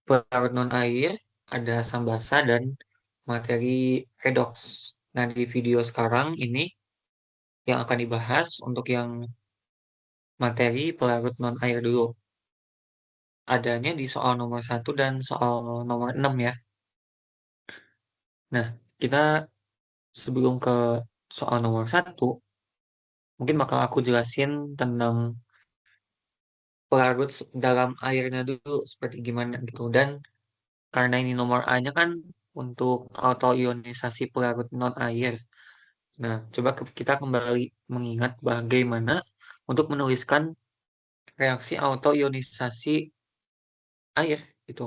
pelarut non-air, ada asam basa, dan materi redox. Nah, di video sekarang ini yang akan dibahas untuk yang materi pelarut non-air dulu. Adanya di soal nomor 1 dan soal nomor 6 ya. Nah, kita sebelum ke soal nomor 1, mungkin bakal aku jelasin tentang pelarut dalam airnya dulu seperti gimana gitu. Dan karena ini nomor A-nya kan untuk autoionisasi pelarut non-air. Nah, coba kita kembali mengingat bagaimana untuk menuliskan reaksi autoionisasi air itu.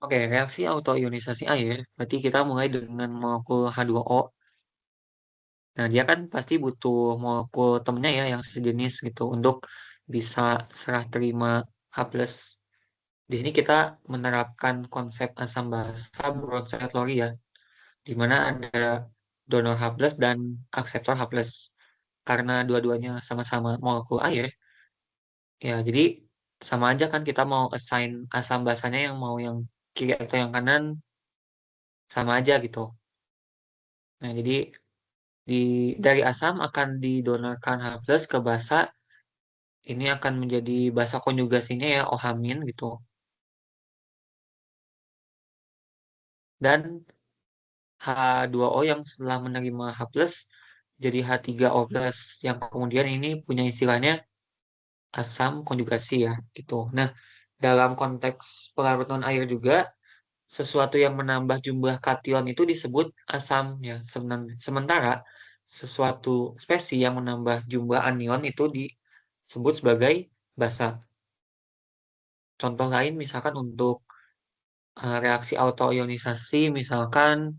Oke, reaksi autoionisasi air berarti kita mulai dengan molekul H2O. Nah, dia kan pasti butuh molekul temennya ya yang sejenis gitu untuk bisa serah terima H+. Di sini kita menerapkan konsep asam basa bronsted-lowry ya, di mana ada donor H+ dan akseptor H+. Karena dua-duanya sama-sama molekul air, ya jadi sama aja kan kita mau assign asam basanya yang mau yang kiri atau yang kanan sama aja gitu. Nah, jadi di dari asam akan didonorkan H+ ke basa, ini akan menjadi basa konjugasinya ya OH- gitu. Dan H2O yang setelah menerima H+ jadi H3O+, yang kemudian ini punya istilahnya asam konjugasi ya gitu. Nah, dalam konteks pelarut non air juga sesuatu yang menambah jumlah kation itu disebut asam ya. Sementara sesuatu spesies yang menambah jumlah anion itu disebut sebagai basa. Contoh lain misalkan untuk reaksi autoionisasi misalkan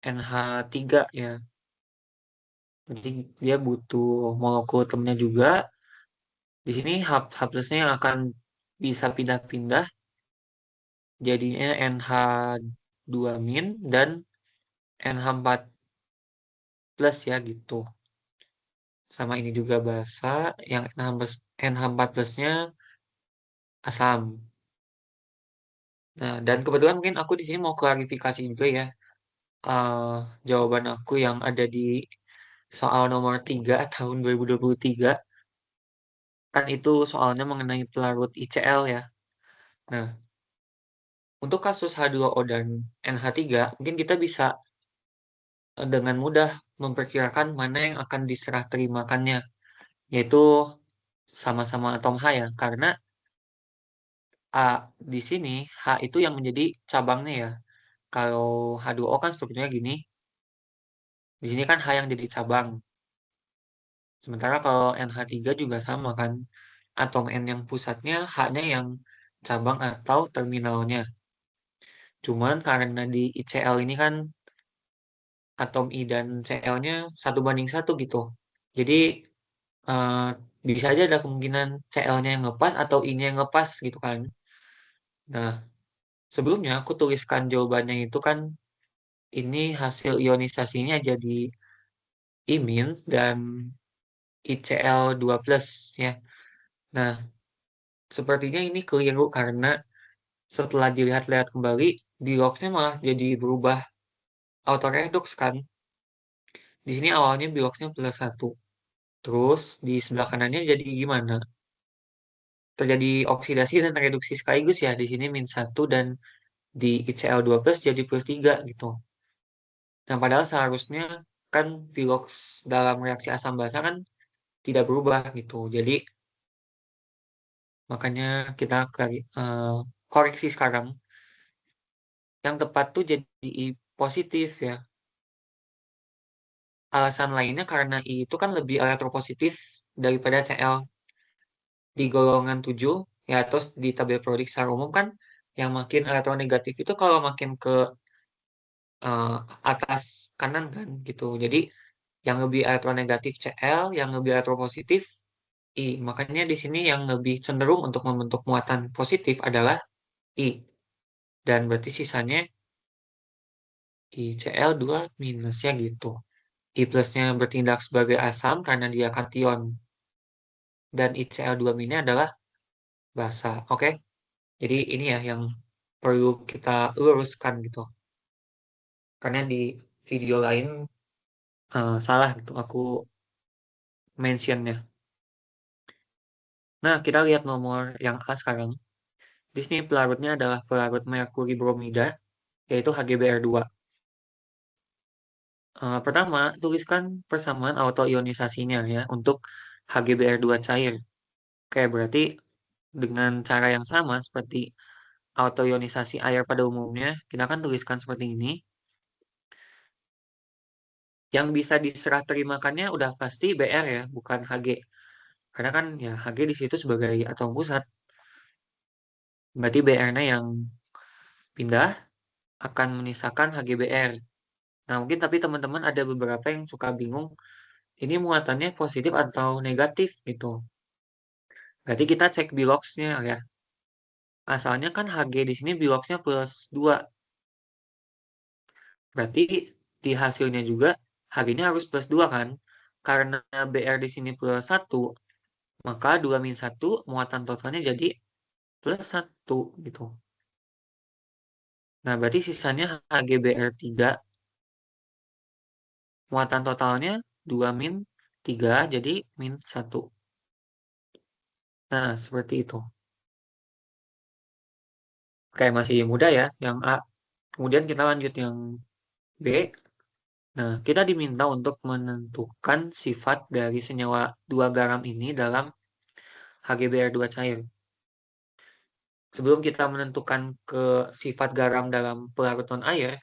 NH3 ya. Jadi dia butuh molekul temennya juga. Di sini H+-nya yang akan bisa pindah-pindah jadinya NH2- dan NH4+ ya gitu. Sama ini juga basa yang NH4+-nya asam. Nah, dan kebetulan mungkin aku di sini mau klarifikasi juga ya eh, jawaban aku yang ada di soal nomor 3 tahun 2023 kan itu soalnya mengenai pelarut ICl ya. Nah, untuk kasus H2O dan NH3 mungkin kita bisa dengan mudah memperkirakan mana yang akan diserah terimakannya, yaitu sama-sama atom H ya, karena A di sini H itu yang menjadi cabangnya ya. Kalau H2O kan strukturnya gini, di sini kan H yang jadi cabang. Sementara kalau NH3 juga sama kan, atom N yang pusatnya, H-nya yang cabang atau terminalnya. Cuman karena di ICl ini kan atom I dan Cl-nya 1:1 gitu. Jadi eh, bisa aja ada kemungkinan Cl-nya yang ngepas atau I-nya yang ngepas gitu kan. Nah, sebelumnya aku tuliskan jawabannya itu kan ini hasil ionisasinya jadi imin dan ICl2+ ya. Nah, sepertinya ini keliru karena setelah dilihat-lihat kembali, biloxnya malah jadi berubah autoredox kan. Di sini awalnya biloxnya +1. Terus di sebelah kanannya jadi gimana? Terjadi oksidasi dan reduksi sekaligus ya. Di sini -1 dan di ICl2+ jadi +3 gitu. Nah, padahal seharusnya kan pilox dalam reaksi asam basa kan tidak berubah gitu. Jadi makanya kita koreksi sekarang. Yang tepat tuh jadi I positif ya. Alasan lainnya karena I itu kan lebih elektropositif daripada Cl di golongan 7 ya, terus di tabel periodik secara umum kan yang makin elektronegatif itu kalau makin ke eh, atas kanan kan gitu. Jadi yang lebih elektronegatif Cl, yang lebih elektropositif I. Makanya di sini yang lebih cenderung untuk membentuk muatan positif adalah I. Dan berarti sisanya ICl2- ya gitu. I plusnya bertindak sebagai asam karena dia kation. Dan ICl2- adalah basa. Oke? Jadi ini ya yang perlu kita luruskan gitu. Karena di video lain salah gitu aku mentionnya. Nah, kita lihat nomor yang A sekarang. Di sini pelarutnya adalah pelarut merkuri bromida, yaitu HgBr2. Pertama, tuliskan persamaan autoionisasinya ya untuk HgBr2 cair. Oke, berarti dengan cara yang sama seperti autoionisasi air pada umumnya, kita akan tuliskan seperti ini. Yang bisa diserah terimakannya udah pasti Br ya, bukan Hg. Karena kan ya Hg di situ sebagai atom pusat. Berarti Br-nya yang pindah akan menyisakan HgBr. Nah, mungkin tapi teman-teman ada beberapa yang suka bingung, ini muatannya positif atau negatif gitu. Berarti kita cek biloxnya ya. Asalnya kan Hg di sini biloxnya +2. Berarti di hasilnya juga Hg-nya harus +2 kan. Karena Br di sini +1, maka 2-1 muatan totalnya jadi +1 gitu. Nah, berarti sisanya HgBr3 muatan totalnya 2-3 jadi -1. Nah, seperti itu. Oke, masih mudah ya yang A. Kemudian kita lanjut yang B. Nah, kita diminta untuk menentukan sifat dari senyawa 2 garam ini dalam HgBr2 cair. Sebelum kita menentukan ke sifat garam dalam pelarut non-air,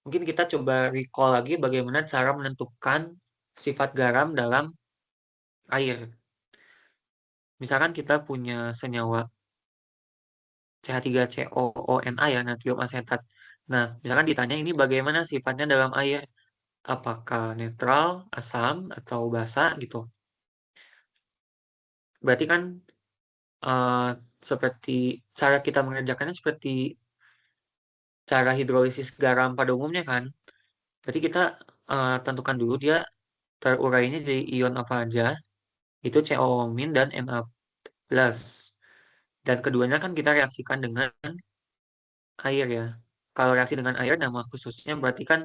mungkin kita coba recall lagi bagaimana cara menentukan sifat garam dalam air. Misalkan kita punya senyawa CH3COONA ya, natrium asetat. Nah, misalkan ditanya ini bagaimana sifatnya dalam air, apakah netral, asam, atau basa gitu. Berarti kan eh, seperti cara kita mengerjakannya seperti cara hidrolisis garam pada umumnya kan. Berarti kita tentukan dulu dia terurainya dari ion apa aja, itu CO- dan Na+. Dan keduanya kan kita reaksikan dengan air ya. Kalau reaksi dengan air, nama khususnya berarti kan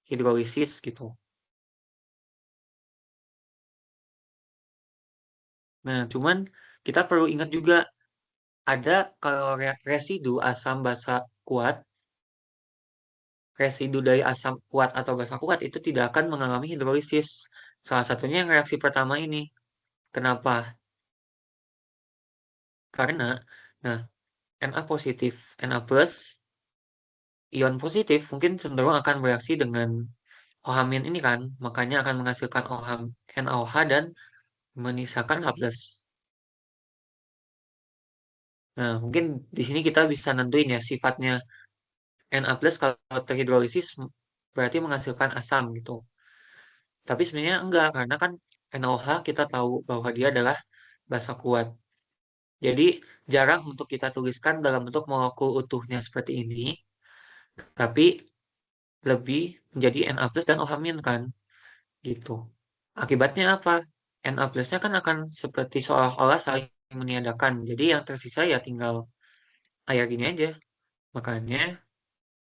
hidrolisis gitu. Nah, cuman kita perlu ingat juga ada kalau residu asam basa kuat, residu dari asam kuat atau basa kuat itu tidak akan mengalami hidrolisis. Salah satunya yang reaksi pertama ini. Kenapa? Karena, nah, Na positif, Na plus, ion positif mungkin cenderung akan bereaksi dengan OH- ini kan, makanya akan menghasilkan OH, NaOH dan menyisakan H+. Nah, mungkin di sini kita bisa nentuin ya sifatnya Na plus kalau terhidrolisis berarti menghasilkan asam gitu. Tapi sebenarnya enggak, karena kan NaOH kita tahu bahwa dia adalah basa kuat. Jadi jarang untuk kita tuliskan dalam bentuk molekul utuhnya seperti ini, tapi lebih menjadi Na plus dan OH- kan gitu. Akibatnya apa? Na plusnya kan akan seperti seolah-olah saling meniadakan. Jadi yang tersisa ya tinggal air gini aja. Makanya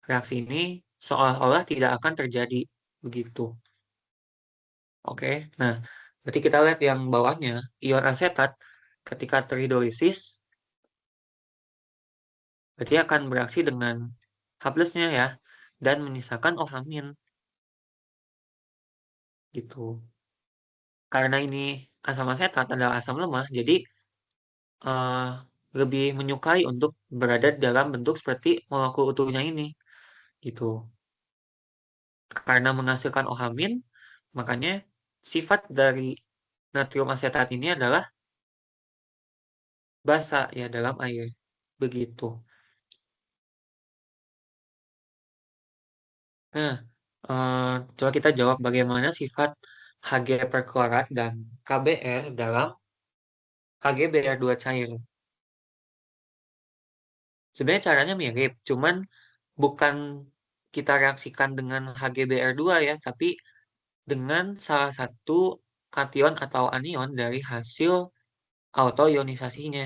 reaksi ini seolah-olah tidak akan terjadi begitu. Oke, nah berarti kita lihat yang bawahnya, ion asetat ketika terhidrolisis berarti akan bereaksi dengan H plusnya ya, dan menyisakan OH- gitu. Karena ini asam asetat adalah asam lemah, jadi eh, lebih menyukai untuk berada dalam bentuk seperti molekul utuhnya ini, gitu. Karena menghasilkan OH-, makanya sifat dari natrium asetat ini adalah basa ya dalam air. Begitu. Nah, coba kita jawab bagaimana sifat Hg perklorat dan KBr dalam HgBr2 cair. Sebenarnya caranya mirip, cuman bukan kita reaksikan dengan HgBr2 ya, tapi dengan salah satu kation atau anion dari hasil autoionisasinya.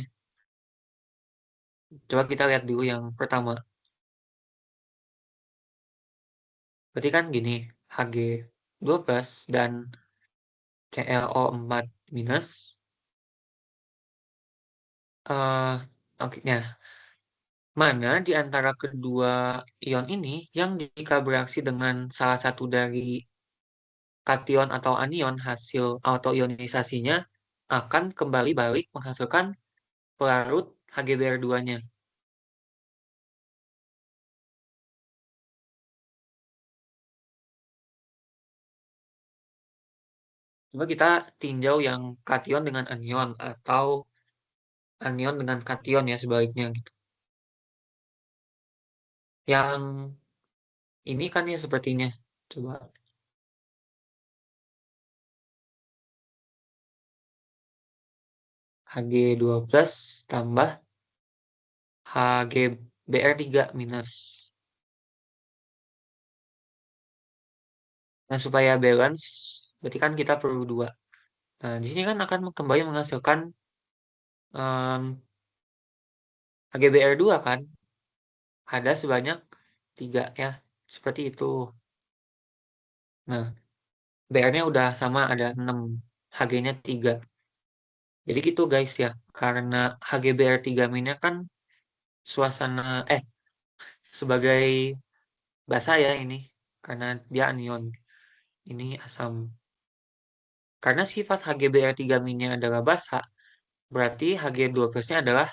Coba kita lihat dulu yang pertama. Berarti kan gini, Hg12 dan ClO4 minus. Oke, nah, mana di antara kedua ion ini yang jika bereaksi dengan salah satu dari kation atau anion hasil autoionisasinya akan kembali balik menghasilkan pelarut HgBr2-nya. Coba kita tinjau yang kation dengan anion atau anion dengan kation ya sebaliknya gitu. Yang ini kan ya sepertinya. Coba Hg12 tambah HgBr3 minus. Nah, supaya balance, berarti kan kita perlu dua. Nah, di sini kan akan kembali menghasilkan HgBr2 kan. Ada sebanyak 3 ya. Seperti itu. Nah, Br-nya udah sama ada 6. Hg-nya 3. Jadi gitu guys ya. Karena HgBr3 minnya kan suasana, sebagai basa ya ini. Karena dia anion. Ini asam. Karena sifat HgBr3 minnya adalah basa, berarti Hg12-nya adalah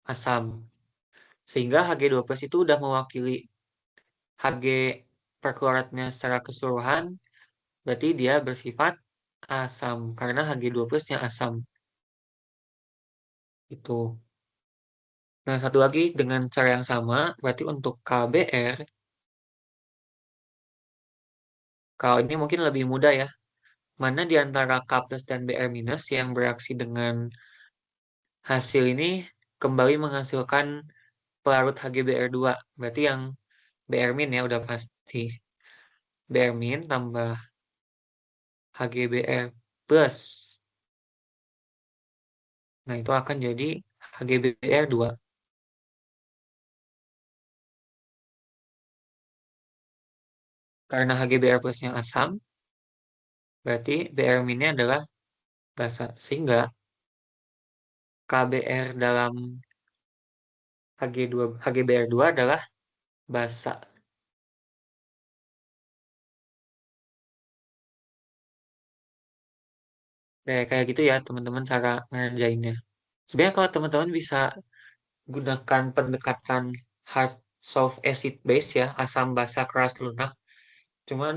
asam. Sehingga Hg12 itu udah mewakili Hg perkloratnya secara keseluruhan, berarti dia bersifat asam karena Hg12-nya asam. Itu. Nah, satu lagi dengan cara yang sama, berarti untuk KBr, kalau ini mungkin lebih mudah ya. Mana di antara K plus dan Br minus yang bereaksi dengan hasil ini kembali menghasilkan pelarut HgBr2. Berarti yang Br min ya udah pasti. Br min tambah HgBr plus. Nah, itu akan jadi HgBr2. Karena HgBr plusnya asam, berarti Br minnya adalah basa. Sehingga KBr dalam HgBr2 adalah basa. Kayak gitu ya teman-teman cara ngerjainnya. Sebenarnya kalau teman-teman bisa gunakan pendekatan hard soft acid base ya, asam basa keras lunak. Cuman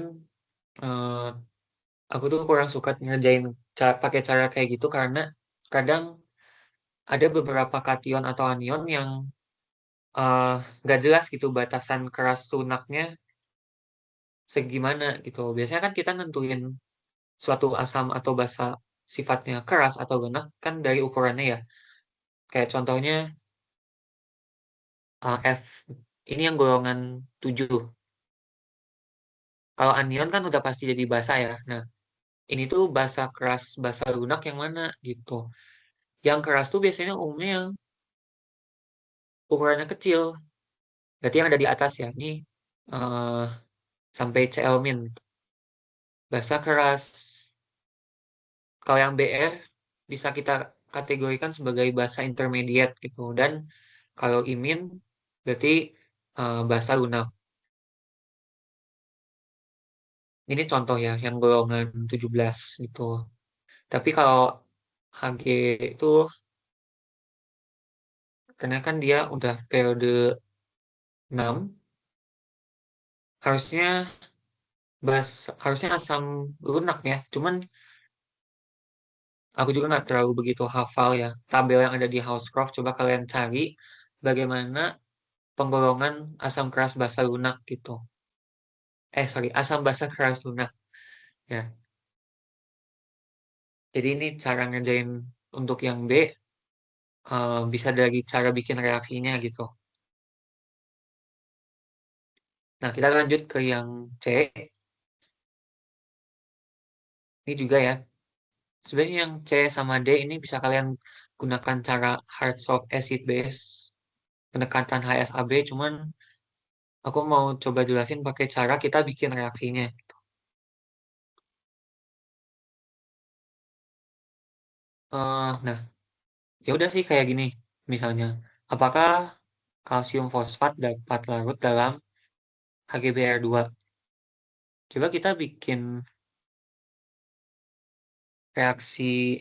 eh, aku tuh kurang suka ngerjain pakai cara kayak gitu karena kadang ada beberapa kation atau anion yang eh, nggak jelas gitu batasan keras lunaknya segimana gitu. Biasanya kan kita nentuin suatu asam atau basa sifatnya keras atau lunak kan dari ukurannya ya. Kayak contohnya F ini yang golongan 7. Kalau anion kan udah pasti jadi basa ya. Nah, ini tuh basa keras, basa lunak yang mana gitu. Yang keras tuh biasanya umumnya yang ukurannya kecil. Berarti yang ada di atas ya. Ini eh, sampai Cl min. Basa keras. Kalau yang Br bisa kita kategorikan sebagai basa intermediate gitu. Dan kalau imin berarti basa lunak. Ini contoh ya yang golongan 17 gitu. Tapi kalau Hg itu karena kan dia udah periode 6 harusnya harusnya asam lunak ya. Cuman aku juga nggak terlalu begitu hafal ya tabel yang ada di Housecroft. Coba kalian cari bagaimana penggolongan asam keras basa lunak gitu. Sorry, asam basa keras lunak ya. Jadi ini cara ngerjain untuk yang B, bisa dari cara bikin reaksinya gitu. Nah, kita lanjut ke yang C. Ini juga ya. Sebenarnya yang C sama D ini bisa kalian gunakan cara hard soft acid base pendekatan HSAB, cuman aku mau coba jelasin pakai cara kita bikin reaksinya. Nah, ya udah sih kayak gini. Misalnya, apakah kalsium fosfat dapat larut dalam HgBr2? Coba kita bikin reaksi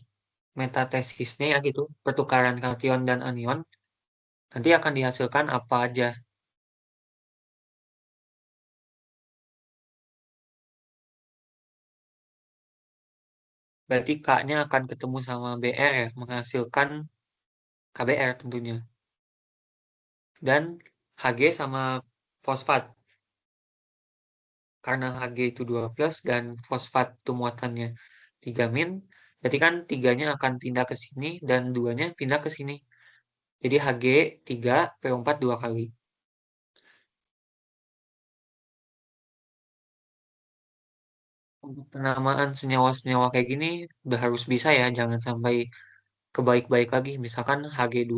metatesisnya ya gitu, pertukaran kation dan anion. Nanti akan dihasilkan apa aja. Berarti K-nya akan ketemu sama Br ya, menghasilkan KBr tentunya. Dan Hg sama fosfat. Karena Hg itu 2 plus dan fosfat itu muatannya 3 min, berarti kan tiganya akan pindah ke sini dan duanya pindah ke sini. Jadi Hg 3, PO4 2 kali. Untuk penamaan senyawa-senyawa kayak gini udah harus bisa ya, jangan sampai kebaik-baik lagi. Misalkan Hg2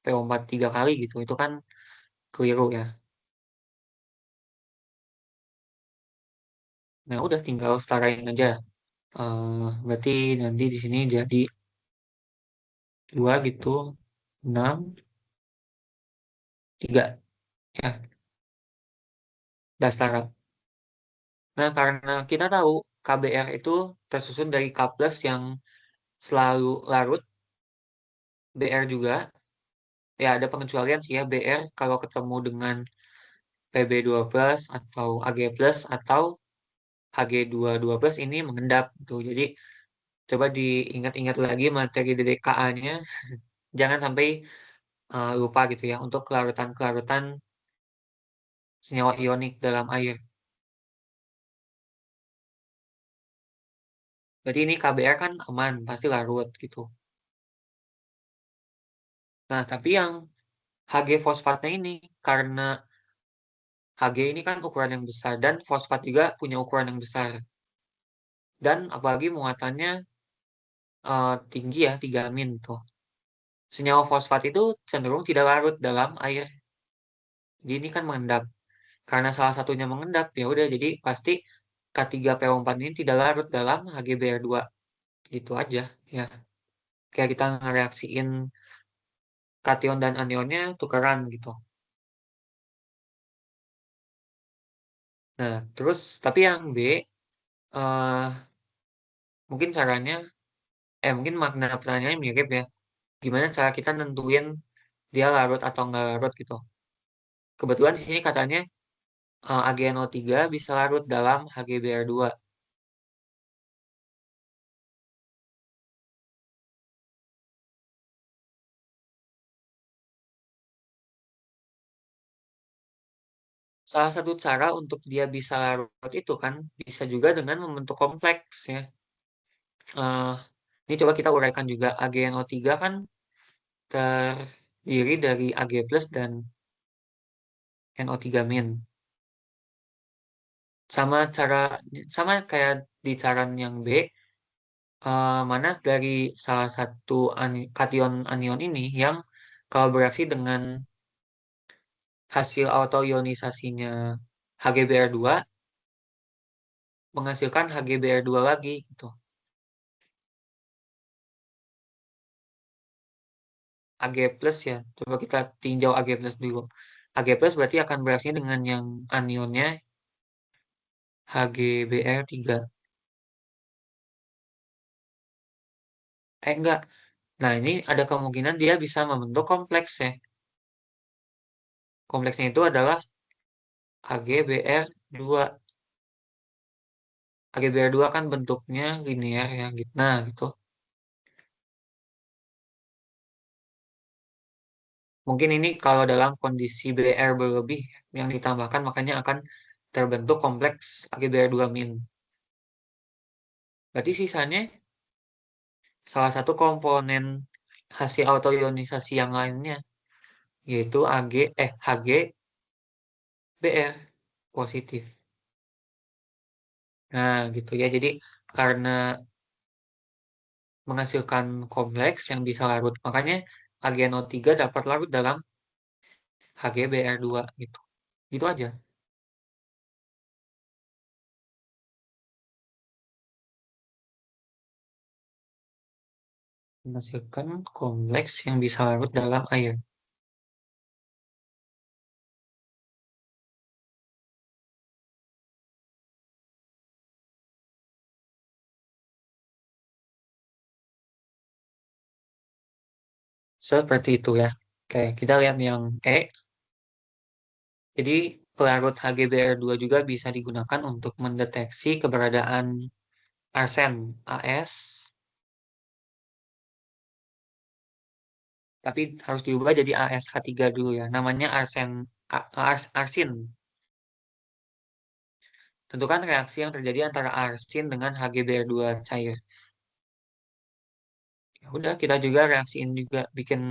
PO4 3 kali gitu, itu kan keliru ya. Nah udah tinggal setarain aja. Berarti nanti di sini jadi 2 gitu, 6 3 ya, udah setara. Nah, karena kita tahu KBr itu tersusun dari K plus yang selalu larut, Br juga. Ya, ada pengecualian sih ya, Br kalau ketemu dengan Pb2 plus atau Ag plus atau Hg22 plus ini mengendap tuh. Jadi, coba diingat-ingat lagi materi DDKA-nya. Jangan sampai lupa gitu ya untuk kelarutan-kelarutan senyawa ionik dalam air. Berarti ini KBr kan aman, pasti larut gitu. Nah, tapi yang Hg fosfatnya ini karena Hg ini kan ukuran yang besar dan fosfat juga punya ukuran yang besar. Dan apalagi muatannya tinggi ya, 3 min tuh. Senyawa fosfat itu cenderung tidak larut dalam air. Jadi ini kan mengendap. Karena salah satunya mengendap, ya udah jadi pasti K3PO4 ini tidak larut dalam HgBr2. Gitu aja ya. Kayak kita ngereaksiin kation dan anionnya tukeran gitu. Nah, terus tapi yang B eh mungkin caranya mungkin makna pertanyaannya mirip ya. Gimana cara kita nentuin dia larut atau nggak larut gitu. Kebetulan di sini katanya AgNO3 bisa larut dalam HgBr2. Salah satu cara untuk dia bisa larut itu kan bisa juga dengan membentuk kompleks ya. Eh, ini coba kita uraikan juga AgNO3 kan terdiri dari Ag plus dan NO3 min. Sama cara sama kayak di cara yang B, mana dari salah satu kation anion ini yang kalau bereaksi dengan hasil autoionisasinya HgBr2 menghasilkan HgBr2 lagi gitu. Ag plus ya. Coba kita tinjau Ag plus dulu. Ag plus berarti akan bereaksi dengan yang anionnya HgBr3. Enggak. Nah, ini ada kemungkinan dia bisa membentuk kompleks ya. Kompleksnya itu adalah AgBr2. AgBr2 kan bentuknya linear ya gitu. Nah, gitu. Mungkin ini kalau dalam kondisi Br berlebih yang ditambahkan makanya akan terbentuk kompleks AgBr2 min. Berarti sisanya salah satu komponen hasil autoionisasi yang lainnya yaitu HgBr positif. Nah, gitu ya. Jadi karena menghasilkan kompleks yang bisa larut. Makanya HgNO3 dapat larut dalam HgBr2 gitu. Gitu aja. Menghasilkan kompleks yang bisa larut dalam air. Seperti itu ya. Oke, kita lihat yang E. Jadi pelarut HgBr2 juga bisa digunakan untuk mendeteksi keberadaan arsen AS, tapi harus diubah jadi ASH3 dulu ya. Namanya arsin. Tentukan reaksi yang terjadi antara arsin dengan HgBr2 cair. Ya udah, kita juga reaksiin juga bikin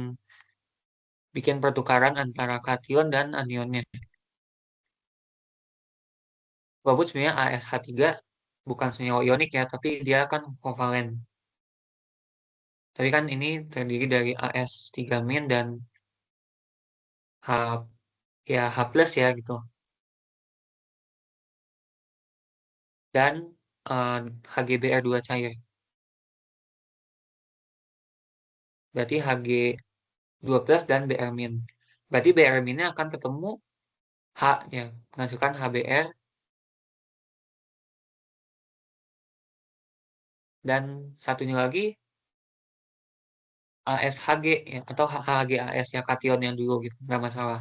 bikin pertukaran antara kation dan anionnya. Walaupun sebenarnya ASH3 bukan senyawa ionik ya, tapi dia kan kovalen. Tapi kan ini terdiri dari AS3- dan H ya H plus ya gitu. Dan HgBr2 cair. Berarti Hg2 plus dan Br min. Berarti Br minnya akan ketemu H ya, menghasilkan HBr dan satunya lagi ASHG ya, atau HGAS ya, kation yang dulu gitu, nggak masalah.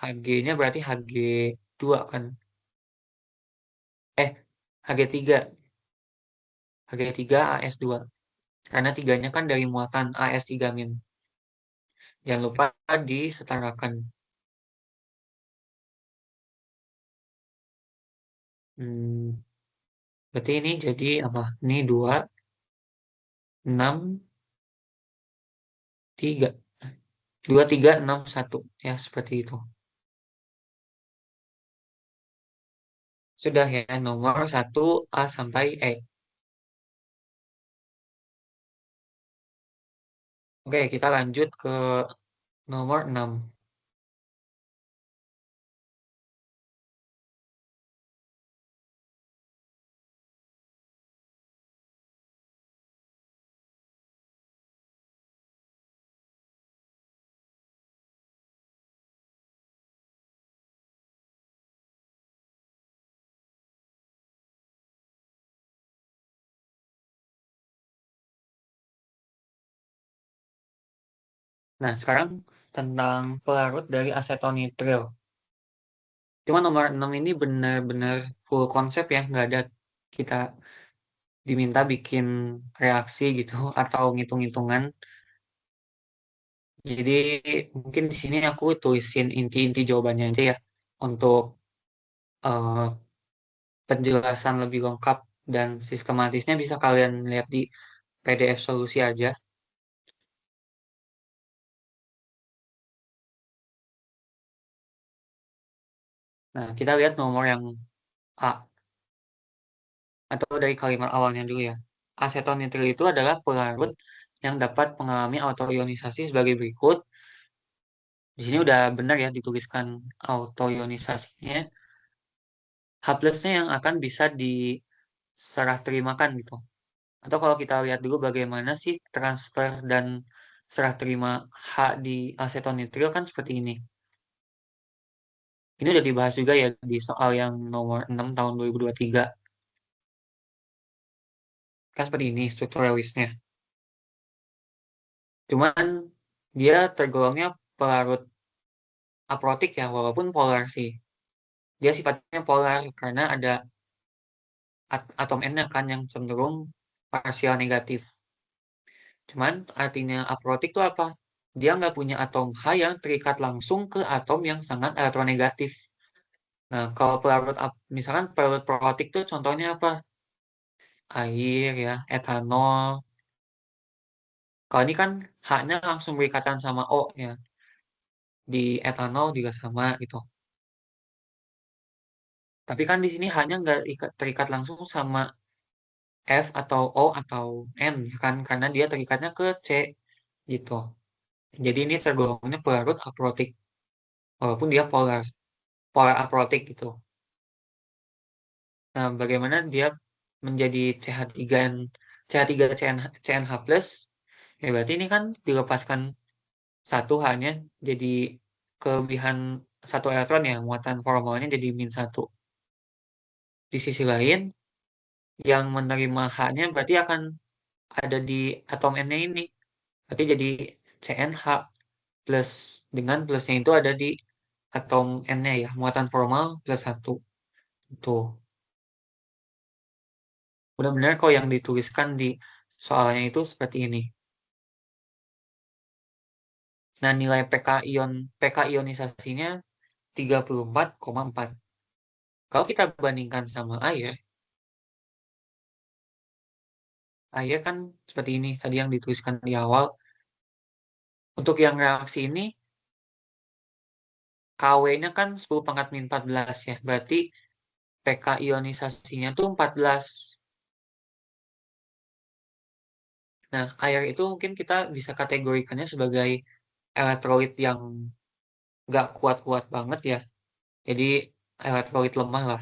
Hg-nya berarti Hg2 kan. Hg3. Hg3 AS2. Karena tiganya kan dari muatan AS3-. Jangan lupa disetarakan. Hmm, berarti ini jadi apa? Ini 2, 6, 3. 2, 3, 6, 1. Ya, seperti itu. Sudah ya, nomor 1A sampai E. Oke, kita lanjut ke nomor 6. Nah, sekarang tentang pelarut dari asetonitril. Cuma nomor 6 ini benar-benar full konsep ya, nggak ada kita diminta bikin reaksi gitu atau ngitung-ngitungan. Jadi mungkin di sini aku tulisin inti-inti jawabannya aja ya untuk eh, penjelasan lebih lengkap dan sistematisnya bisa kalian lihat di PDF solusi aja. Nah, kita lihat nomor yang A atau dari kalimat awalnya dulu ya. Asetonitril itu adalah pelarut yang dapat mengalami autoionisasi sebagai berikut. Di sini udah benar ya dituliskan autoionisasinya. H plusnya yang akan bisa diserah terimakan gitu. Atau kalau kita lihat dulu bagaimana sih transfer dan serah terima H di asetonitril kan seperti ini. Ini udah dibahas juga ya di soal yang nomor 6 tahun 2023. Kan seperti ini struktur Lewisnya. Cuman dia tergolongnya pelarut aprotik ya, walaupun polar sih. Dia sifatnya polar karena ada atom N kan yang cenderung parsial negatif. Cuman artinya aprotik itu apa? Dia nggak punya atom H yang terikat langsung ke atom yang sangat elektronegatif. Nah, kalau misalkan pelarut protik itu contohnya apa? Air ya, etanol. Kalau ini kan H-nya langsung berikatan sama O ya. Di etanol juga sama gitu. Tapi kan di sini hanya nggak terikat langsung sama F atau O atau N, ya kan? Karena dia terikatnya ke C gitu. Jadi ini tergolongnya pelarut aprotik, walaupun dia polar, polar aprotik gitu. Nah, bagaimana dia menjadi CH3N, CH3CNH plus? Ya berarti ini kan dilepaskan satu hanya jadi kelebihan satu elektron ya, muatan formalnya jadi -1. Di sisi lain, yang menerima H-nya berarti akan ada di atom N-nya ini. Berarti jadi CNH plus, dengan plusnya itu ada di atom N-nya ya, muatan formal +1. Tuh, benar-benar kok yang dituliskan di soalnya itu seperti ini. Nah, nilai PK ionisasinya 34,4. Kalau kita bandingkan sama air kan seperti ini tadi yang dituliskan di awal. Untuk yang reaksi ini, KW-nya kan 10⁻14 ya. Berarti PK ionisasinya tuh 14. Nah, air itu mungkin kita bisa kategorikannya sebagai elektrolit yang nggak kuat-kuat banget ya. Jadi elektrolit lemah lah.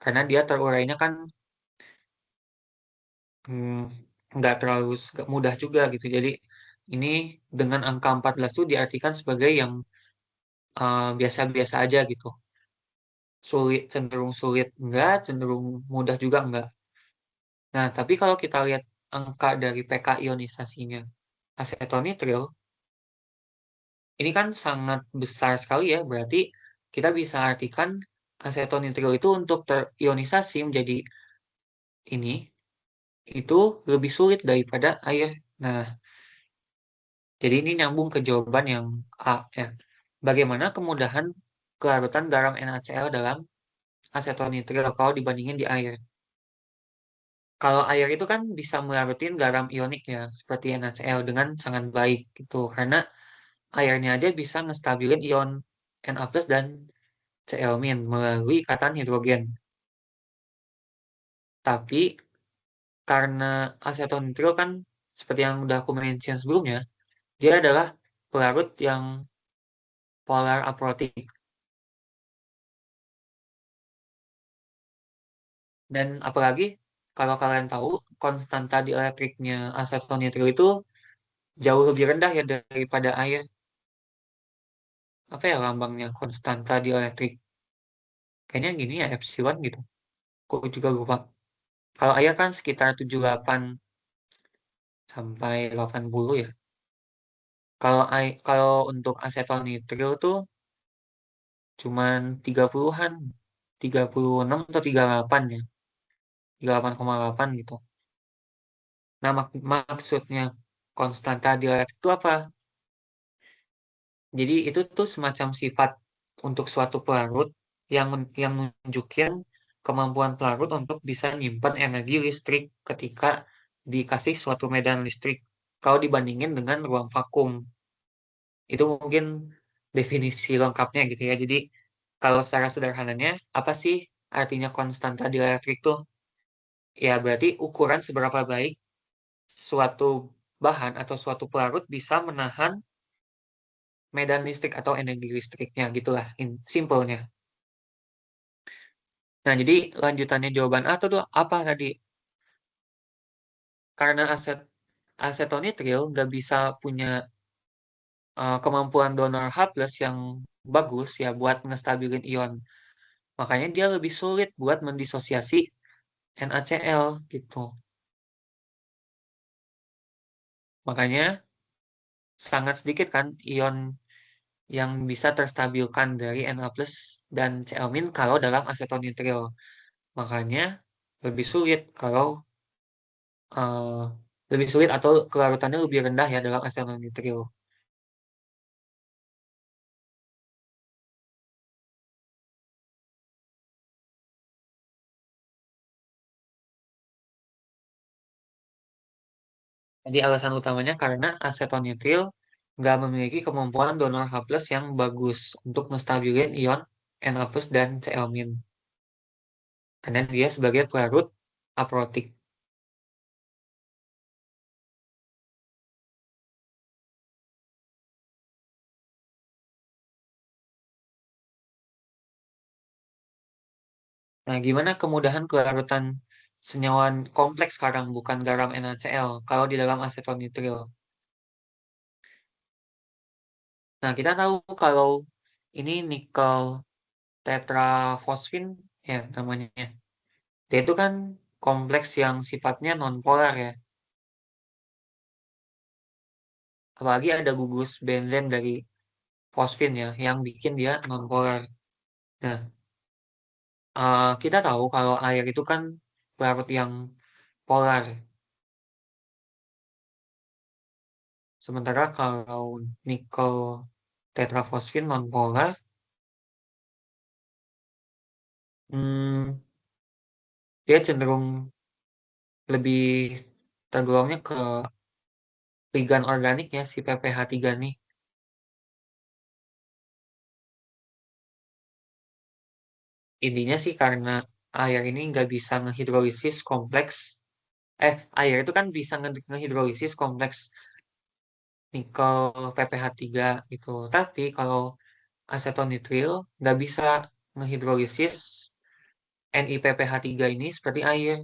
Karena dia terurainya kan hmm, nggak terlalu mudah juga gitu. Jadi ini dengan angka 14 itu diartikan sebagai yang biasa-biasa aja gitu. Sulit, cenderung sulit enggak, cenderung mudah juga enggak. Nah, tapi kalau kita lihat angka dari PK ionisasinya asetonitril, ini kan sangat besar sekali ya. Berarti kita bisa artikan asetonitril itu untuk terionisasi menjadi ini, itu lebih sulit daripada air. Nah, jadi ini nyambung ke jawaban yang A ya. Bagaimana kemudahan kelarutan garam NaCl dalam asetonitril kalau dibandingin di air? Kalau air itu kan bisa melarutin garam ionik ya, seperti NaCl dengan sangat baik gitu. Karena airnya aja bisa ngestabilin ion Na plus dan Cl min melalui ikatan hidrogen. Tapi karena asetonitril kan seperti yang udah aku mention sebelumnya, dia adalah pelarut yang polar aprotik. Dan apalagi kalau kalian tahu konstanta dielektriknya asetonitril itu jauh lebih rendah ya daripada air. Apa ya lambangnya konstanta dielektrik? Kayaknya gini ya, epsilon gitu. Aku juga lupa. Kalau air kan sekitar 78 sampai 80 ya. Kalau untuk aseton nitril tuh cuman 30-an. 36 atau 38 ya. 38,8 gitu. Nah, maksudnya konstanta dielektrik itu apa? Jadi itu tuh semacam sifat untuk suatu pelarut yang nunjukin kemampuan pelarut untuk bisa nyimpan energi listrik ketika dikasih suatu medan listrik. Kalau dibandingin dengan ruang vakum, itu mungkin definisi lengkapnya gitu ya. Jadi kalau secara sederhananya, apa sih artinya konstanta dieletrik tuh? Ya berarti ukuran seberapa baik suatu bahan atau suatu pelarut bisa menahan medan listrik atau energi listriknya gitulah simpelnya. Nah, jadi lanjutannya jawaban A itu apa tadi? Karena asetonitril nggak bisa punya kemampuan donor H plus yang bagus ya buat ngestabilin ion. Makanya dia lebih sulit buat mendisosiasi NaCl gitu. Makanya sangat sedikit kan ion yang bisa terstabilkan dari Na plus dan Cl min kalau dalam asetonitril. Makanya lebih sulit kalau eh, lebih sulit atau kelarutannya lebih rendah ya dalam asetonitril. Jadi alasan utamanya karena asetonitril nggak memiliki kemampuan donor H+ yang bagus untuk menstabilkan ion Na+ dan Cl-. karena dia sebagai pelarut aprotik. Nah, gimana kemudahan kelarutan senyawa kompleks sekarang bukan garam NaCl kalau di dalam aseton nitril? Nah, kita tahu kalau ini nikel tetrafosfin ya namanya. Dia itu kan kompleks yang sifatnya nonpolar ya. Apalagi ada gugus benzen dari fosfin ya yang bikin dia nonpolar. Nah, kita tahu kalau air itu kan pelarut yang polar. Sementara kalau nikel tetrafosfin nonpolar, hmm, dia cenderung lebih tergolongnya ke ligan organik ya si PPH3 nih. Intinya sih karena air ini nggak bisa ngehidrolisis kompleks. Air itu kan bisa ngehidrolisis kompleks nikel PPH3 gitu. Tapi kalau aseton nitril nggak bisa ngehidrolisis NiPPH3 ini seperti air.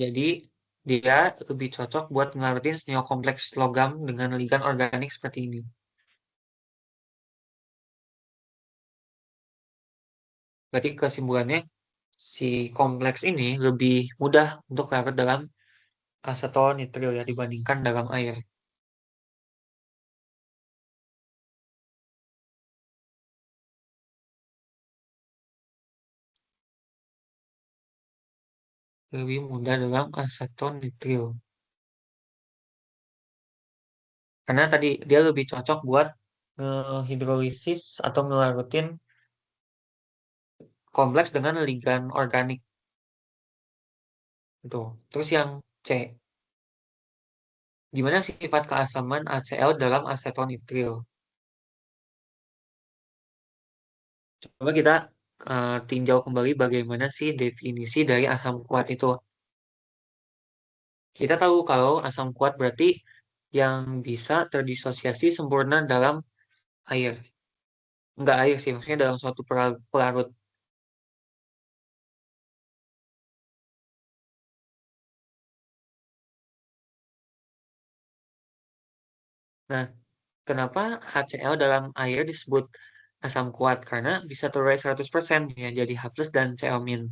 Jadi dia lebih cocok buat ngelarutin senyawa kompleks logam dengan ligan organik seperti ini. Berarti kesimpulannya si kompleks ini lebih mudah untuk larut dalam aseton nitril ya dibandingkan dalam air. Lebih mudah dalam aseton nitril. Karena tadi dia lebih cocok buat hidrolisis atau ngelarutin kompleks dengan ligan organik gitu. Terus yang C, gimana sifat keasaman HCl dalam aseton nitril? Coba kita tinjau kembali bagaimana sih definisi dari asam kuat itu. Kita tahu kalau asam kuat berarti yang bisa terdisosiasi sempurna dalam air. Enggak air sih, maksudnya dalam suatu pelarut. Nah, kenapa HCl dalam air disebut asam kuat? Karena bisa terurai 100% ya, jadi H plus dan Cl min.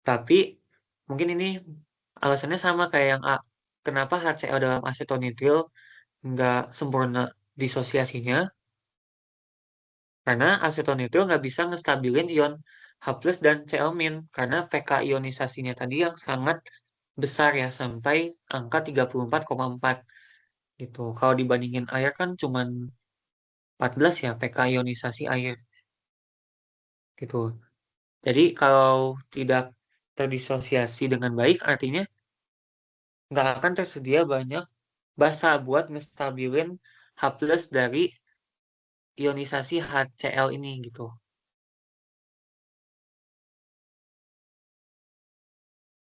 Tapi mungkin ini alasannya sama kayak yang A. Kenapa HCl dalam asetonitrile nggak sempurna disosiasinya? Karena asetonitrile nggak bisa ngestabilin ion H plus dan Cl min. Karena pK ionisasinya tadi yang sangat besar ya, sampai angka 34,4 gitu. Kalau dibandingin air kan cuman 14 ya pK ionisasi air gitu. Jadi kalau tidak terdisosiasi dengan baik artinya nggak akan tersedia banyak basa buat ngestabilin H plus dari ionisasi HCl ini gitu.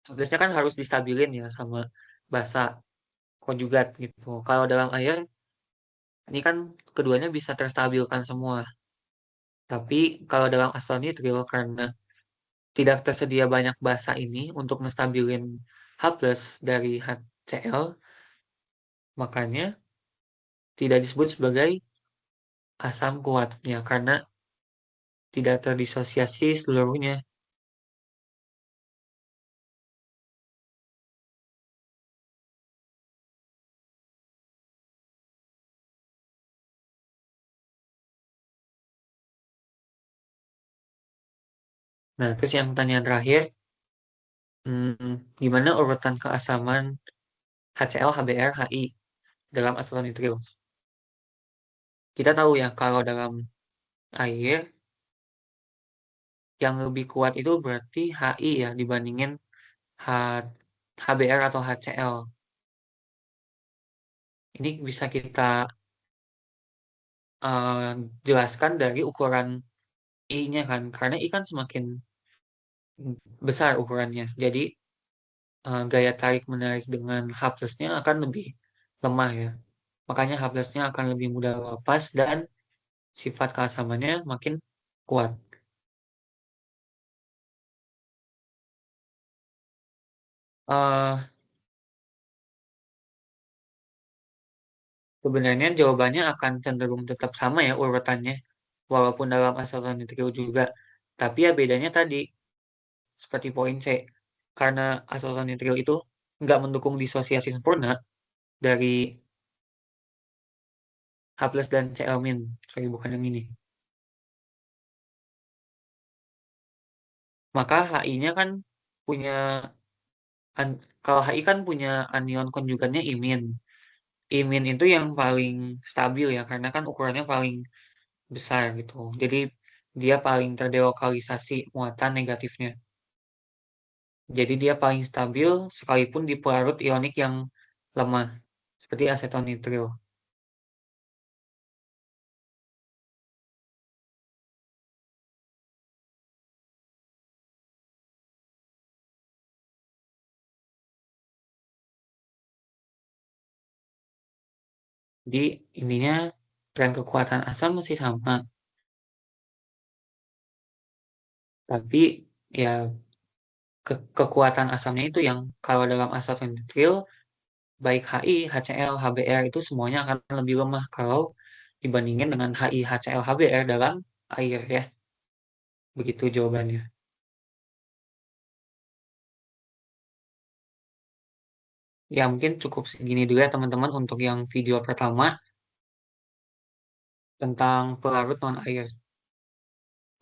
H plusnya kan harus distabilin ya sama basa konjugat gitu. Kalau dalam air ini kan keduanya bisa terstabilkan semua. Tapi kalau dalam astonitrile karena tidak tersedia banyak basa ini untuk ngestabilin H plus dari HCl, makanya tidak disebut sebagai asam kuatnya karena tidak terdisosiasi seluruhnya. Nah, terus yang pertanyaan terakhir, gimana urutan keasaman HCl, HBr, HI dalam aseton nitril? Kita tahu ya kalau dalam air yang lebih kuat itu berarti HI ya dibandingin H, HBr atau HCl. Ini bisa kita eh, jelaskan dari ukuran I-nya kan, karena I kan semakin besar ukurannya. Jadi gaya tarik menarik dengan H plusnya akan lebih lemah ya. Makanya H plusnya akan lebih mudah lepas dan sifat keasamannya makin kuat. Eh Sebenarnya jawabannya akan cenderung tetap sama ya urutannya, walaupun dalam aseton trio juga. Tapi ya bedanya tadi, seperti poin C, karena aseton trio itu nggak mendukung disosiasi sempurna dari H plus dan Cl min, sorry bukan yang ini. Maka HI-nya kan punya, kalau HI kan punya anion konjugannya imin. Imin itu yang paling stabil ya, karena kan ukurannya paling besar gitu. Jadi dia paling terdelokalisasi muatan negatifnya. Jadi dia paling stabil sekalipun di pelarut ionik yang lemah, seperti asetonitril. Jadi intinya tren kekuatan asam masih sama, tapi ya kekuatan asamnya itu yang kalau dalam asetonitril baik HI, HCl, HBr itu semuanya akan lebih lemah kalau dibandingin dengan HI, HCl, HBr dalam air ya. Begitu jawabannya. Ya mungkin cukup segini dulu ya teman-teman untuk yang video pertama tentang pelarut non-air.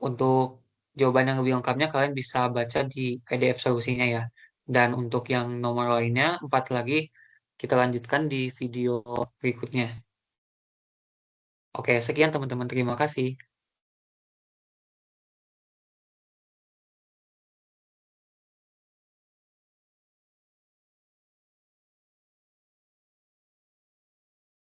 Untuk jawaban yang lebih lengkapnya kalian bisa baca di PDF solusinya ya. Dan untuk yang nomor lainnya, 4 lagi, kita lanjutkan di video berikutnya. Oke, sekian teman-teman. Terima kasih.